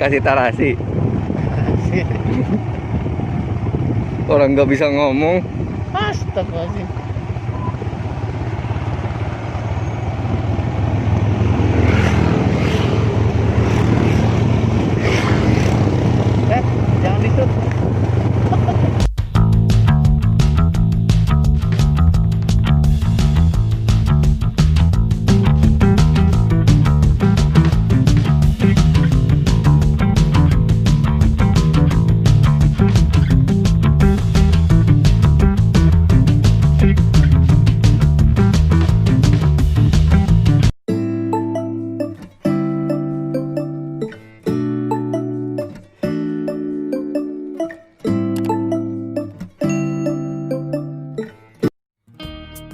kasih tarasi. Orang nggak bisa ngomong. Astagfirullahaladzim. Jangan ditutup.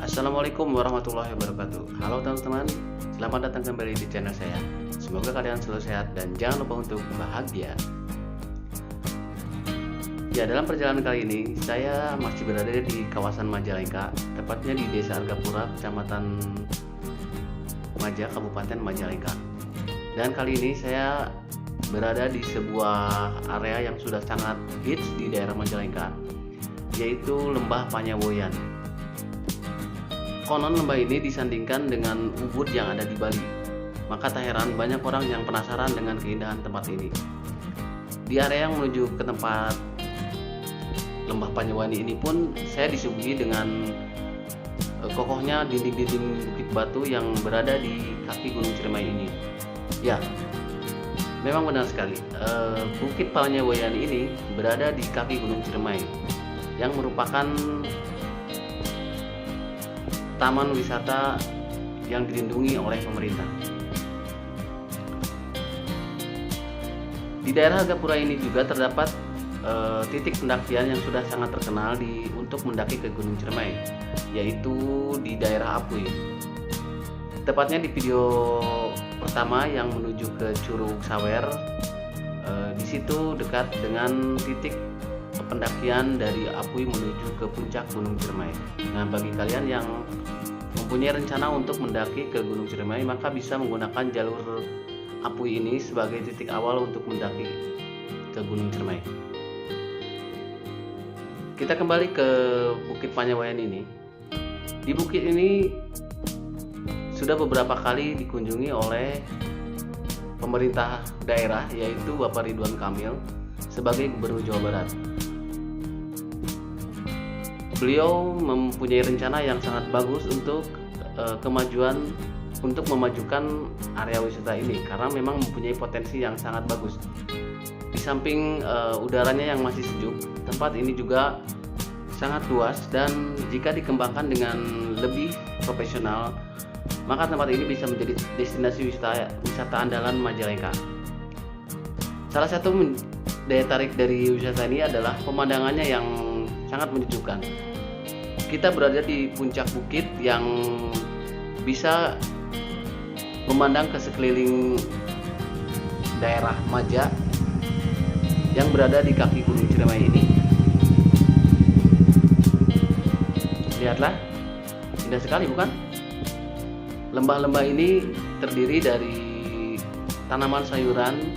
Assalamualaikum warahmatullahi wabarakatuh. Halo teman-teman, selamat datang kembali di channel saya. Semoga kalian selalu sehat dan jangan lupa untuk bahagia. Ya, dalam perjalanan kali ini saya masih berada di kawasan Majalengka, tepatnya di Desa Argapura, Kecamatan Maja, Kabupaten Majalengka. Dan kali ini saya berada di sebuah area yang sudah sangat hits di daerah Majalengka, yaitu Lembah Panyawoyan. Konon lembah ini disandingkan dengan Ubud yang ada di Bali. Maka tak heran banyak orang yang penasaran dengan keindahan tempat ini. Di area yang menuju ke tempat Lembah Panyawoyan ini pun saya disuguhi dengan kokohnya dinding-dinding bukit batu yang berada di kaki Gunung Ciremai ini. Ya, memang benar sekali. Bukit Panyawoyan ini berada di kaki Gunung Ciremai yang merupakan taman wisata yang dilindungi oleh pemerintah. Di daerah Argapura ini juga terdapat titik pendakian yang sudah sangat terkenal untuk mendaki ke Gunung Ciremai, yaitu di daerah Apui. Tepatnya di video pertama yang menuju ke Curug Sawer, di situ dekat dengan titik pendakian dari Apui menuju ke puncak Gunung Ciremai. Nah, bagi kalian yang mempunyai rencana untuk mendaki ke Gunung Ciremai, maka bisa menggunakan jalur Apui ini sebagai titik awal untuk mendaki ke Gunung Ciremai. Kita kembali ke Bukit Panyawoyan ini. Di bukit ini sudah beberapa kali dikunjungi oleh pemerintah daerah, yaitu Bapak Ridwan Kamil sebagai Gubernur Jawa Barat. Beliau mempunyai rencana yang sangat bagus untuk memajukan area wisata ini karena memang mempunyai potensi yang sangat bagus. Di samping udaranya yang masih sejuk, tempat ini juga sangat luas dan jika dikembangkan dengan lebih profesional, maka tempat ini bisa menjadi destinasi wisata andalan Majalengka. Salah satu daya tarik dari wisata ini adalah pemandangannya yang sangat menyejukkan. Kita berada di puncak bukit yang bisa memandang ke sekeliling daerah Maja yang berada di kaki Gunung Ciremai ini. Lihatlah, indah sekali bukan? Lembah-lembah ini terdiri dari tanaman sayuran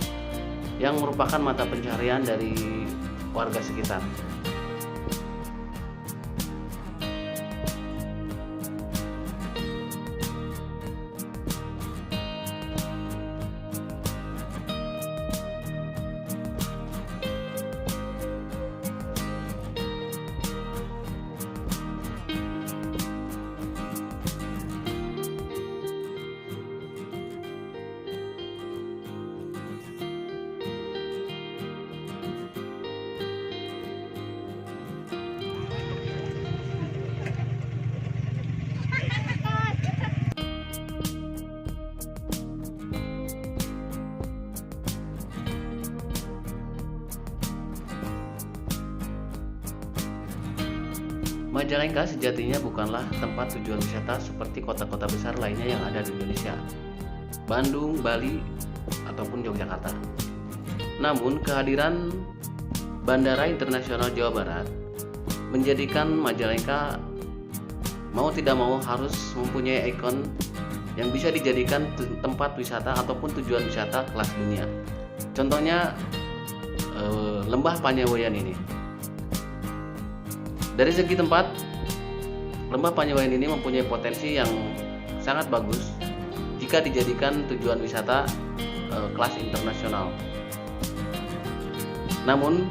yang merupakan mata pencaharian dari warga sekitar. Majalengka sejatinya bukanlah tempat tujuan wisata seperti kota-kota besar lainnya yang ada di Indonesia, Bandung, Bali, ataupun Yogyakarta. Namun kehadiran Bandara Internasional Jawa Barat menjadikan Majalengka mau tidak mau harus mempunyai ikon yang bisa dijadikan tempat wisata ataupun tujuan wisata kelas dunia. Contohnya Lembah Panyawayan ini. Dari segi tempat, Lembah Panyawayan ini mempunyai potensi yang sangat bagus jika dijadikan tujuan wisata kelas internasional. Namun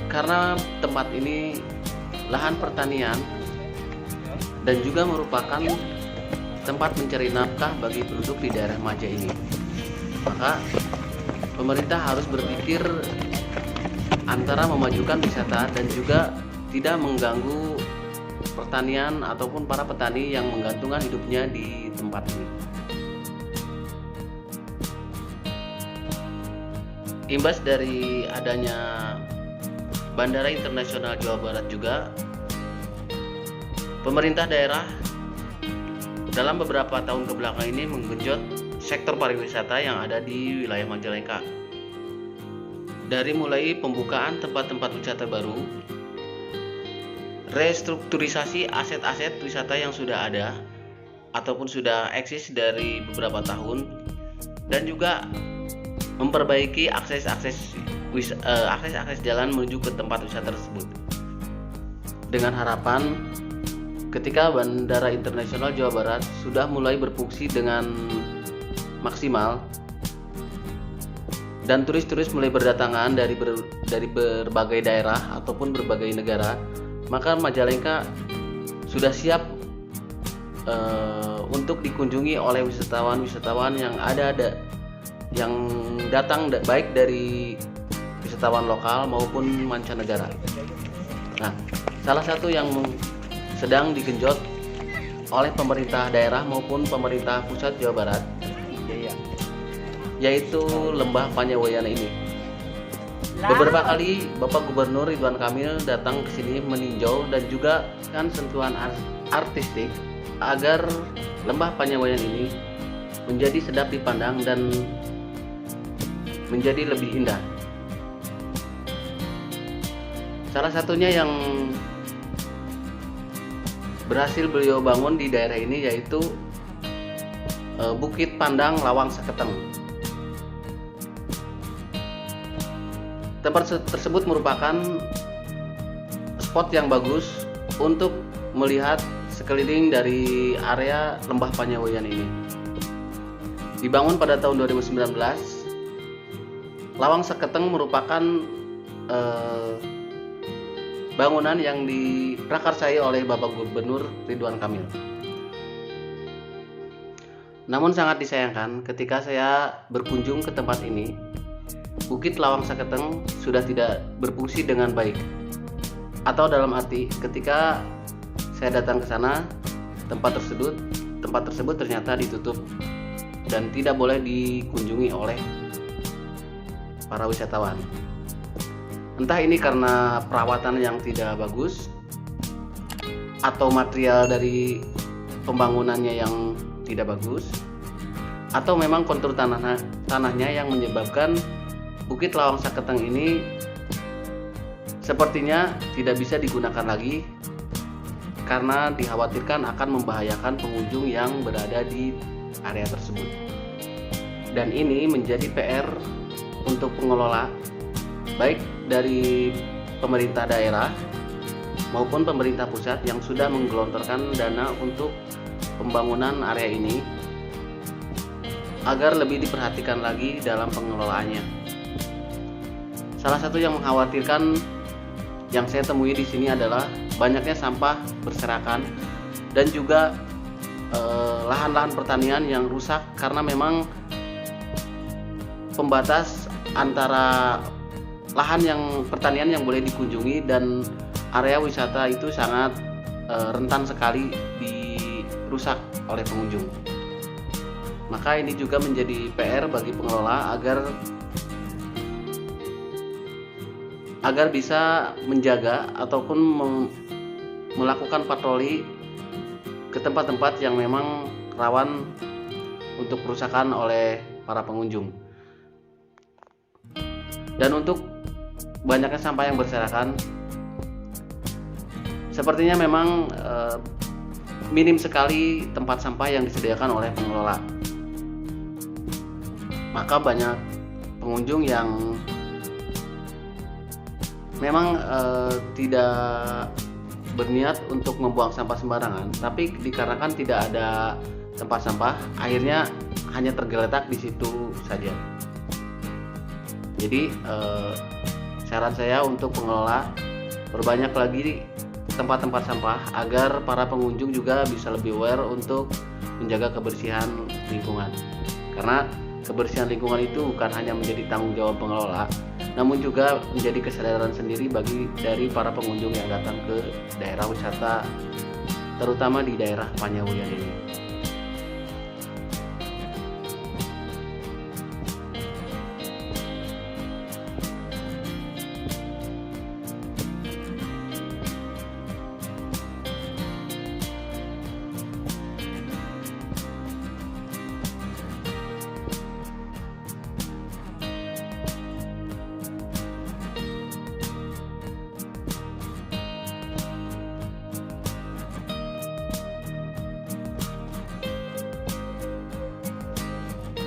karena tempat ini lahan pertanian dan juga merupakan tempat mencari nafkah bagi penduduk di daerah Maja ini, maka pemerintah harus berpikir antara memajukan wisata dan juga tidak mengganggu pertanian ataupun para petani yang menggantungkan hidupnya di tempat ini. Imbas dari adanya Bandara Internasional Jawa Barat juga, pemerintah daerah dalam beberapa tahun kebelakang ini menggenjot sektor pariwisata yang ada di wilayah Majalengka. Dari mulai pembukaan tempat-tempat wisata baru, restrukturisasi aset-aset wisata yang sudah ada ataupun sudah eksis dari beberapa tahun, dan juga memperbaiki akses jalan menuju ke tempat wisata tersebut. Dengan harapan ketika Bandara Internasional Jawa Barat sudah mulai berfungsi dengan maksimal dan turis-turis mulai berdatangan dari berbagai daerah ataupun berbagai negara, maka Majalengka sudah siap untuk dikunjungi oleh wisatawan-wisatawan yang yang datang baik dari wisatawan lokal maupun mancanegara. Nah, salah satu yang sedang digenjot oleh pemerintah daerah maupun pemerintah pusat Jawa Barat, yaitu Lembah Panyawayan ini. Beberapa kali Bapak Gubernur Ridwan Kamil datang ke sini meninjau dan juga kan sentuhan artistik agar Lembah Panyawayan ini menjadi sedap dipandang dan menjadi lebih indah. Salah satunya yang berhasil beliau bangun di daerah ini yaitu Bukit Pandang Lawang Seketeng. Tempat tersebut merupakan spot yang bagus untuk melihat sekeliling dari area Lembah Panyawayan ini. Dibangun pada tahun 2019, Lawang Seketeng merupakan bangunan yang diprakarsai oleh Bapak Gubernur Ridwan Kamil. Namun sangat disayangkan ketika saya berkunjung ke tempat ini, Bukit Lawang Seketeng sudah tidak berfungsi dengan baik. Atau dalam arti ketika saya datang ke sana, tempat tersebut ternyata ditutup dan tidak boleh dikunjungi oleh para wisatawan. Entah ini karena perawatan yang tidak bagus atau material dari pembangunannya yang tidak bagus, atau memang kontur tanahnya yang menyebabkan Bukit Lawang Seketeng ini sepertinya tidak bisa digunakan lagi karena dikhawatirkan akan membahayakan pengunjung yang berada di area tersebut. Dan ini menjadi PR untuk pengelola baik dari pemerintah daerah maupun pemerintah pusat yang sudah menggelontorkan dana untuk pembangunan area ini agar lebih diperhatikan lagi dalam pengelolaannya. Salah satu yang mengkhawatirkan yang saya temui di sini adalah banyaknya sampah berserakan dan juga lahan-lahan pertanian yang rusak karena memang pembatas antara lahan yang pertanian yang boleh dikunjungi dan area wisata itu sangat rentan sekali dirusak oleh pengunjung. Maka ini juga menjadi PR bagi pengelola agar bisa menjaga ataupun melakukan patroli ke tempat-tempat yang memang rawan untuk kerusakan oleh para pengunjung. Dan untuk banyaknya sampah yang berserakan, sepertinya memang minim sekali tempat sampah yang disediakan oleh pengelola. Maka banyak pengunjung yang memang tidak berniat untuk membuang sampah sembarangan, tapi dikarenakan tidak ada tempat sampah, akhirnya hanya tergeletak di situ saja. Jadi saran saya untuk pengelola, perbanyak lagi tempat-tempat sampah agar para pengunjung juga bisa lebih aware untuk menjaga kebersihan lingkungan. Karena kebersihan lingkungan itu bukan hanya menjadi tanggung jawab pengelola, namun juga menjadi kesadaran sendiri dari para pengunjung yang datang ke daerah wisata, terutama di daerah Panyawian ini.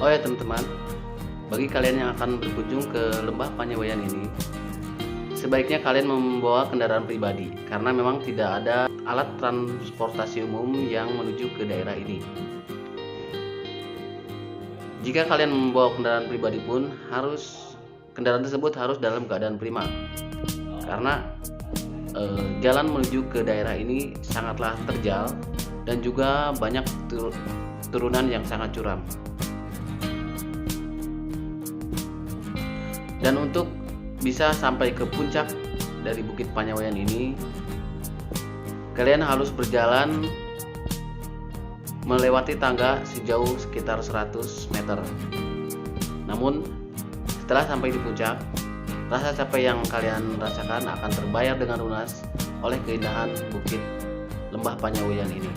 Oh ya teman-teman, bagi kalian yang akan berkunjung ke Lembah Panyawian ini, sebaiknya kalian membawa kendaraan pribadi karena memang tidak ada alat transportasi umum yang menuju ke daerah ini. Jika kalian membawa kendaraan pribadi pun kendaraan tersebut harus dalam keadaan prima, karena jalan menuju ke daerah ini sangatlah terjal dan juga banyak turunan yang sangat curam. Dan untuk bisa sampai ke puncak dari Bukit Panyawian ini, kalian harus berjalan melewati tangga sejauh sekitar 100 meter. Namun setelah sampai di puncak, rasa capek yang kalian rasakan akan terbayar dengan lunas oleh keindahan Bukit Lembah Panyawian ini.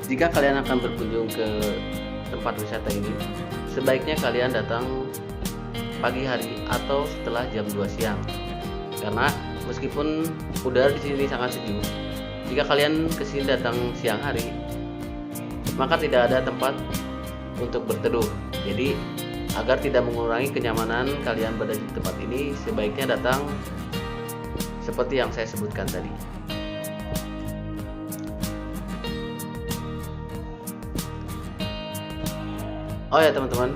Jika kalian akan berkunjung ke tempat wisata ini, sebaiknya kalian datang pagi hari atau setelah jam 2 siang. Karena meskipun udara di sini sangat sejuk, jika kalian kesini datang siang hari, maka tidak ada tempat untuk berteduh. Jadi agar tidak mengurangi kenyamanan kalian berada di tempat ini, sebaiknya datang seperti yang saya sebutkan tadi. Oh ya teman-teman,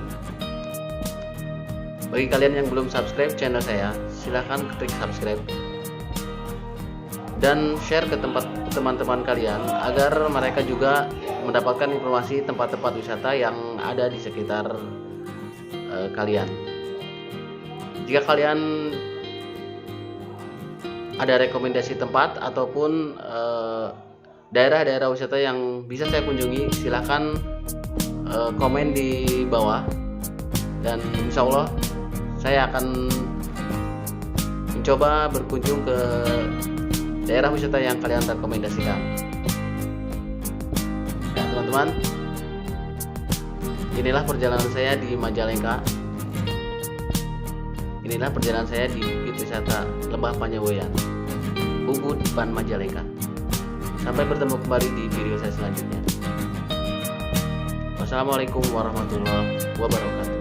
bagi kalian yang belum subscribe channel saya, silahkan klik subscribe dan share ke teman-teman kalian agar mereka juga mendapatkan informasi tempat-tempat wisata yang ada di sekitar kalian. Jika kalian ada rekomendasi tempat ataupun daerah-daerah wisata yang bisa saya kunjungi, silahkan komen di bawah, dan insya Allah saya akan mencoba berkunjung ke daerah wisata yang kalian rekomendasikan. Nah teman-teman, inilah perjalanan saya di Majalengka. Inilah perjalanan saya di Bukit Wisata Lembah Panyawian, Ubud, Ban Majalengka. Sampai bertemu kembali di video saya selanjutnya. Wassalamualaikum warahmatullahi wabarakatuh.